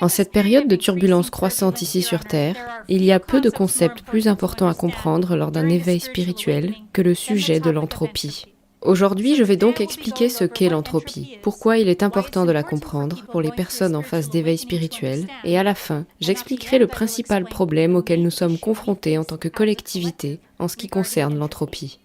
En cette période de turbulence croissante ici sur Terre, il y a peu de concepts plus importants à comprendre lors d'un éveil spirituel que le sujet de l'entropie. Aujourd'hui, je vais donc expliquer ce qu'est l'entropie, pourquoi il est important de la comprendre pour les personnes en phase d'éveil spirituel, et à la fin, j'expliquerai le principal problème auquel nous sommes confrontés en tant que collectivité en ce qui concerne l'entropie.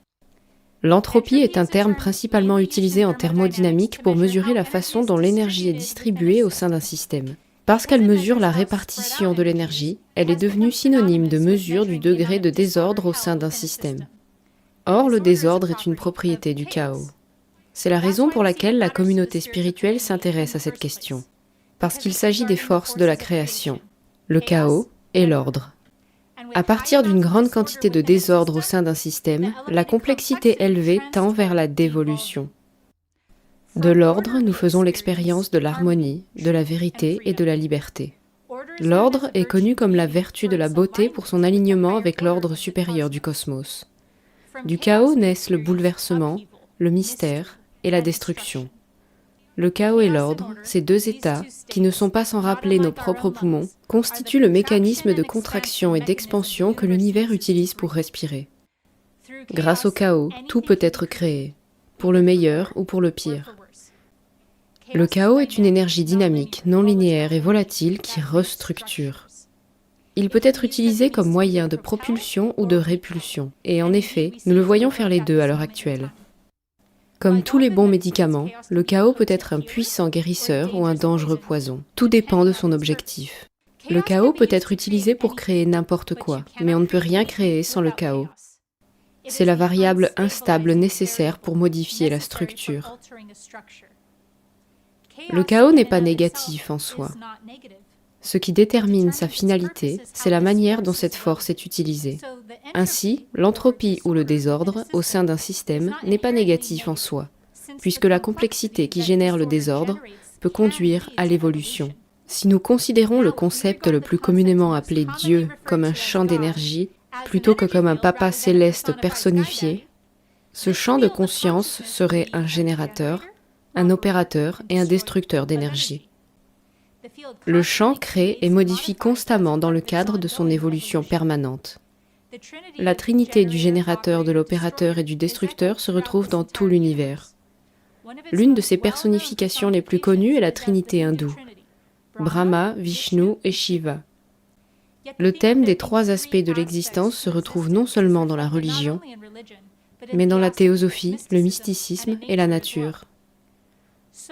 L'entropie est un terme principalement utilisé en thermodynamique pour mesurer la façon dont l'énergie est distribuée au sein d'un système. Parce qu'elle mesure la répartition de l'énergie, elle est devenue synonyme de mesure du degré de désordre au sein d'un système. Or, le désordre est une propriété du chaos. C'est la raison pour laquelle la communauté spirituelle s'intéresse à cette question. Parce qu'il s'agit des forces de la création, le chaos et l'ordre. À partir d'une grande quantité de désordre au sein d'un système, la complexité élevée tend vers la dévolution. De l'ordre, nous faisons l'expérience de l'harmonie, de la vérité et de la liberté. L'ordre est connu comme la vertu de la beauté pour son alignement avec l'ordre supérieur du cosmos. Du chaos naissent le bouleversement, le mystère et la destruction. Le chaos et l'ordre, ces deux états, qui ne sont pas sans rappeler nos propres poumons, constituent le mécanisme de contraction et d'expansion que l'univers utilise pour respirer. Grâce au chaos, tout peut être créé, pour le meilleur ou pour le pire. Le chaos est une énergie dynamique, non linéaire et volatile qui restructure. Il peut être utilisé comme moyen de propulsion ou de répulsion, et en effet, nous le voyons faire les deux à l'heure actuelle. Comme tous les bons médicaments, le chaos peut être un puissant guérisseur ou un dangereux poison. Tout dépend de son objectif. Le chaos peut être utilisé pour créer n'importe quoi, mais on ne peut rien créer sans le chaos. C'est la variable instable nécessaire pour modifier la structure. Le chaos n'est pas négatif en soi. Ce qui détermine sa finalité, c'est la manière dont cette force est utilisée. Ainsi, l'entropie ou le désordre au sein d'un système n'est pas négatif en soi, puisque la complexité qui génère le désordre peut conduire à l'évolution. Si nous considérons le concept le plus communément appelé Dieu comme un champ d'énergie, plutôt que comme un papa céleste personnifié, ce champ de conscience serait un générateur, un opérateur et un destructeur d'énergie. Le champ crée et modifie constamment dans le cadre de son évolution permanente. La trinité du générateur, de l'opérateur et du destructeur se retrouve dans tout l'univers. L'une de ses personnifications les plus connues est la trinité hindoue, Brahma, Vishnu et Shiva. Le thème des trois aspects de l'existence se retrouve non seulement dans la religion, mais dans la théosophie, le mysticisme et la nature.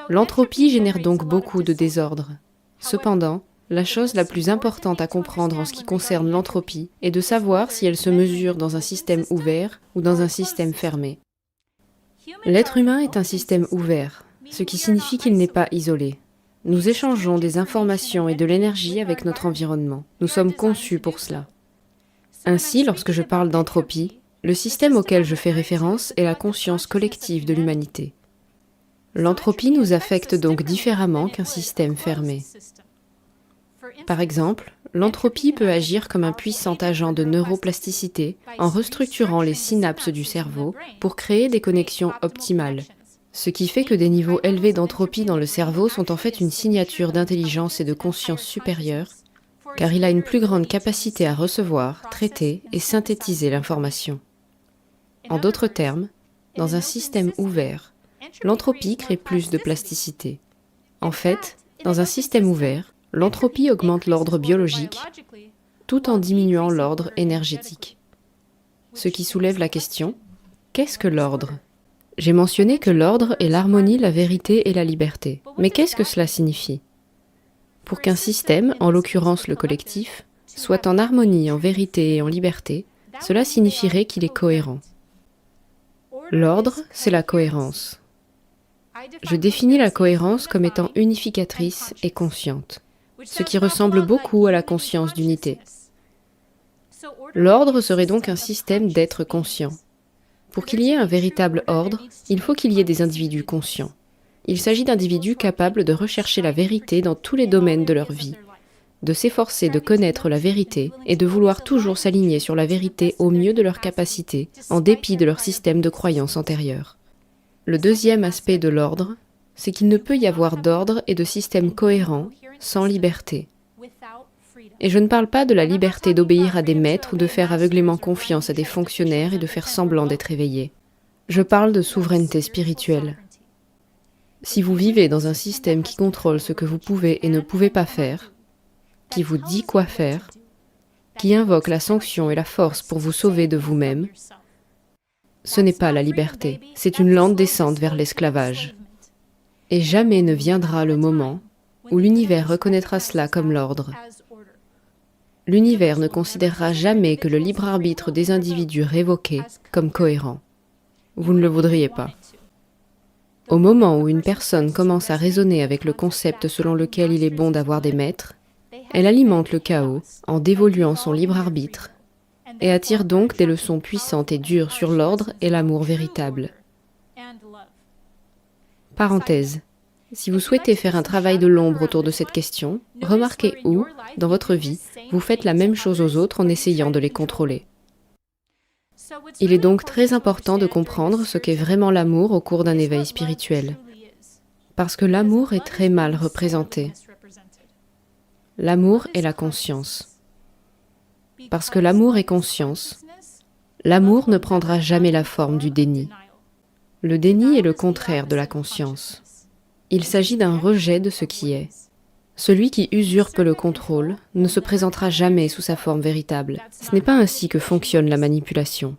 L'entropie génère donc beaucoup de désordre. Cependant, la chose la plus importante à comprendre en ce qui concerne l'entropie est de savoir si elle se mesure dans un système ouvert ou dans un système fermé. L'être humain est un système ouvert, ce qui signifie qu'il n'est pas isolé. Nous échangeons des informations et de l'énergie avec notre environnement. Nous sommes conçus pour cela. Ainsi, lorsque je parle d'entropie, le système auquel je fais référence est la conscience collective de l'humanité. L'entropie nous affecte donc différemment qu'un système fermé. Par exemple, l'entropie peut agir comme un puissant agent de neuroplasticité en restructurant les synapses du cerveau pour créer des connexions optimales, ce qui fait que des niveaux élevés d'entropie dans le cerveau sont en fait une signature d'intelligence et de conscience supérieure, car il a une plus grande capacité à recevoir, traiter et synthétiser l'information. En d'autres termes, dans un système ouvert, l'entropie crée plus de plasticité. En fait, dans un système ouvert, l'entropie augmente l'ordre biologique tout en diminuant l'ordre énergétique. Ce qui soulève la question, qu'est-ce que l'ordre ? J'ai mentionné que l'ordre est l'harmonie, la vérité et la liberté. Mais qu'est-ce que cela signifie ? Pour qu'un système, en l'occurrence le collectif, soit en harmonie, en vérité et en liberté, cela signifierait qu'il est cohérent. L'ordre, c'est la cohérence. Je définis la cohérence comme étant unificatrice et consciente, ce qui ressemble beaucoup à la conscience d'unité. L'ordre serait donc un système d'êtres conscients. Pour qu'il y ait un véritable ordre, il faut qu'il y ait des individus conscients. Il s'agit d'individus capables de rechercher la vérité dans tous les domaines de leur vie, de s'efforcer de connaître la vérité et de vouloir toujours s'aligner sur la vérité au mieux de leurs capacités, en dépit de leur système de croyances antérieur. Le deuxième aspect de l'ordre, c'est qu'il ne peut y avoir d'ordre et de système cohérent sans liberté. Et je ne parle pas de la liberté d'obéir à des maîtres ou de faire aveuglément confiance à des fonctionnaires et de faire semblant d'être éveillé. Je parle de souveraineté spirituelle. Si vous vivez dans un système qui contrôle ce que vous pouvez et ne pouvez pas faire, qui vous dit quoi faire, qui invoque la sanction et la force pour vous sauver de vous-même, ce n'est pas la liberté, c'est une lente descente vers l'esclavage. Et jamais ne viendra le moment où l'univers reconnaîtra cela comme l'ordre. L'univers ne considérera jamais que le libre arbitre des individus révoqué comme cohérent. Vous ne le voudriez pas. Au moment où une personne commence à raisonner avec le concept selon lequel il est bon d'avoir des maîtres, elle alimente le chaos en dévoluant son libre arbitre et attire donc des leçons puissantes et dures sur l'ordre et l'amour véritable. Parenthèse. Si vous souhaitez faire un travail de l'ombre autour de cette question, remarquez où, dans votre vie, vous faites la même chose aux autres en essayant de les contrôler. Il est donc très important de comprendre ce qu'est vraiment l'amour au cours d'un éveil spirituel, parce que l'amour est très mal représenté. L'amour est la conscience. Parce que l'amour est conscience, l'amour ne prendra jamais la forme du déni. Le déni est le contraire de la conscience. Il s'agit d'un rejet de ce qui est. Celui qui usurpe le contrôle ne se présentera jamais sous sa forme véritable. Ce n'est pas ainsi que fonctionne la manipulation.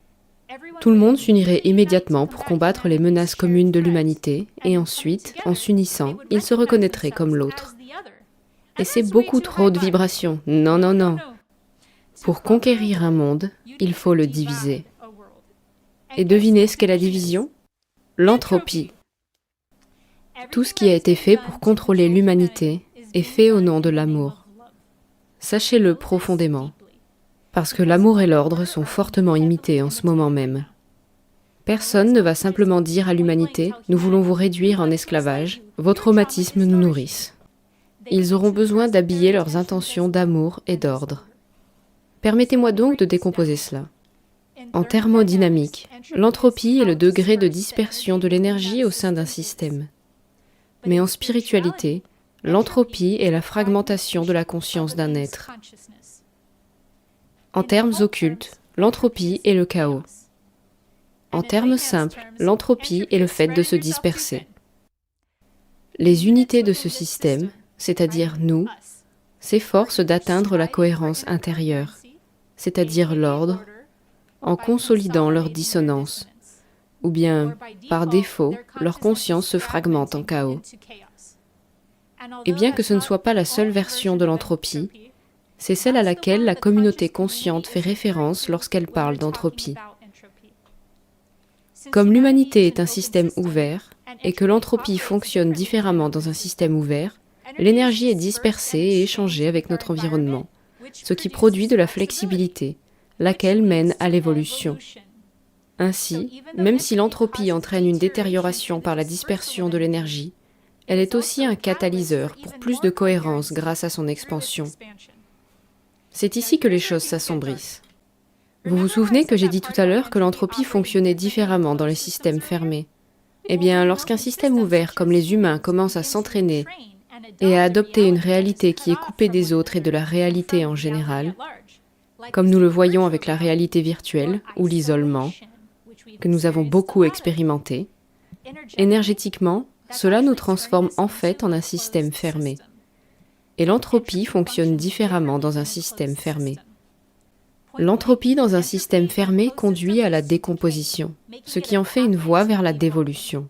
Tout le monde s'unirait immédiatement pour combattre les menaces communes de l'humanité, et ensuite, en s'unissant, ils se reconnaîtraient comme l'autre. Et c'est beaucoup trop de vibrations. Non, non, non. Pour conquérir un monde, il faut le diviser. Et devinez ce qu'est la division? L'entropie. Tout ce qui a été fait pour contrôler l'humanité est fait au nom de l'amour. Sachez-le profondément, parce que l'amour et l'ordre sont fortement imités en ce moment même. Personne ne va simplement dire à l'humanité « Nous voulons vous réduire en esclavage, vos traumatismes nous nourrissent ». Ils auront besoin d'habiller leurs intentions d'amour et d'ordre. Permettez-moi donc de décomposer cela. En thermodynamique, l'entropie est le degré de dispersion de l'énergie au sein d'un système. Mais en spiritualité, l'entropie est la fragmentation de la conscience d'un être. En termes occultes, l'entropie est le chaos. En termes simples, l'entropie est le fait de se disperser. Les unités de ce système, c'est-à-dire nous, s'efforcent d'atteindre la cohérence intérieure, c'est-à-dire l'ordre, en consolidant leur dissonance, ou bien, par défaut, leur conscience se fragmente en chaos. Et bien que ce ne soit pas la seule version de l'entropie, c'est celle à laquelle la communauté consciente fait référence lorsqu'elle parle d'entropie. Comme l'humanité est un système ouvert, et que l'entropie fonctionne différemment dans un système ouvert, l'énergie est dispersée et échangée avec notre environnement, ce qui produit de la flexibilité, laquelle mène à l'évolution. Ainsi, même si l'entropie entraîne une détérioration par la dispersion de l'énergie, elle est aussi un catalyseur pour plus de cohérence grâce à son expansion. C'est ici que les choses s'assombrissent. Vous vous souvenez que j'ai dit tout à l'heure que l'entropie fonctionnait différemment dans les systèmes fermés? Eh bien, lorsqu'un système ouvert comme les humains commence à s'entraîner et à adopter une réalité qui est coupée des autres et de la réalité en général, comme nous le voyons avec la réalité virtuelle ou l'isolement, que nous avons beaucoup expérimenté, énergétiquement, cela nous transforme en fait en un système fermé. Et l'entropie fonctionne différemment dans un système fermé. L'entropie dans un système fermé conduit à la décomposition, ce qui en fait une voie vers la dévolution.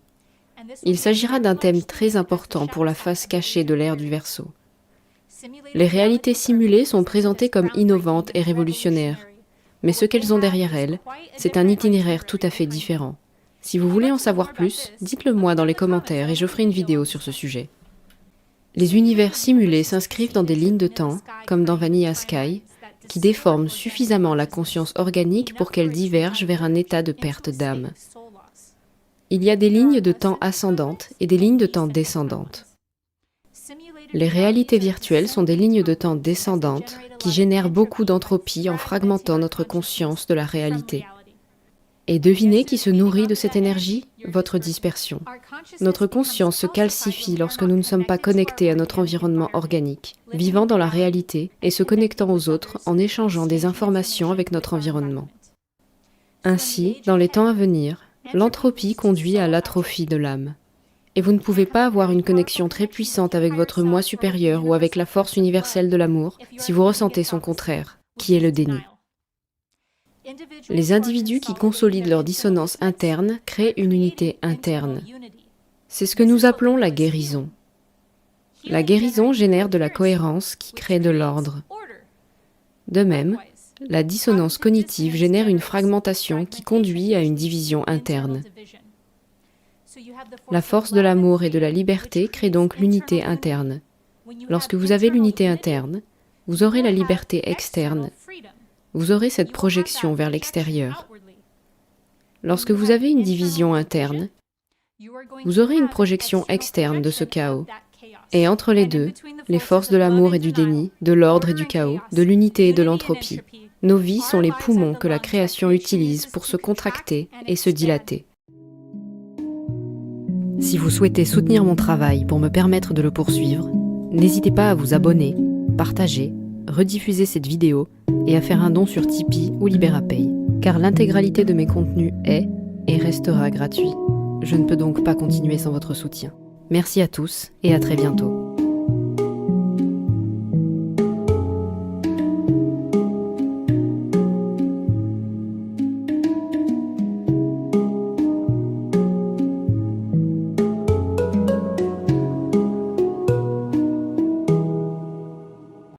Il s'agira d'un thème très important pour la face cachée de l'ère du Verseau. Les réalités simulées sont présentées comme innovantes et révolutionnaires, mais ce qu'elles ont derrière elles, c'est un itinéraire tout à fait différent. Si vous voulez en savoir plus, dites-le moi dans les commentaires et je ferai une vidéo sur ce sujet. Les univers simulés s'inscrivent dans des lignes de temps, comme dans Vanilla Sky, qui déforment suffisamment la conscience organique pour qu'elle diverge vers un état de perte d'âme. Il y a des lignes de temps ascendantes et des lignes de temps descendantes. Les réalités virtuelles sont des lignes de temps descendantes qui génèrent beaucoup d'entropie en fragmentant notre conscience de la réalité. Et devinez qui se nourrit de cette énergie? Votre dispersion. Notre conscience se calcifie lorsque nous ne sommes pas connectés à notre environnement organique, vivant dans la réalité et se connectant aux autres en échangeant des informations avec notre environnement. Ainsi, dans les temps à venir, l'entropie conduit à l'atrophie de l'âme. Et vous ne pouvez pas avoir une connexion très puissante avec votre moi supérieur ou avec la force universelle de l'amour si vous ressentez son contraire, qui est le déni. Les individus qui consolident leur dissonance interne créent une unité interne. C'est ce que nous appelons la guérison. La guérison génère de la cohérence qui crée de l'ordre. De même, la dissonance cognitive génère une fragmentation qui conduit à une division interne. La force de l'amour et de la liberté crée donc l'unité interne. Lorsque vous avez l'unité interne, vous aurez la liberté externe. Vous aurez cette projection vers l'extérieur. Lorsque vous avez une division interne, vous aurez une projection externe de ce chaos. Et entre les deux, les forces de l'amour et du déni, de l'ordre et du chaos, de l'unité et de l'entropie. Nos vies sont les poumons que la création utilise pour se contracter et se dilater. Si vous souhaitez soutenir mon travail pour me permettre de le poursuivre, n'hésitez pas à vous abonner, partager, rediffuser cette vidéo et à faire un don sur Tipeee ou Liberapay, car l'intégralité de mes contenus est et restera gratuit. Je ne peux donc pas continuer sans votre soutien. Merci à tous et à très bientôt.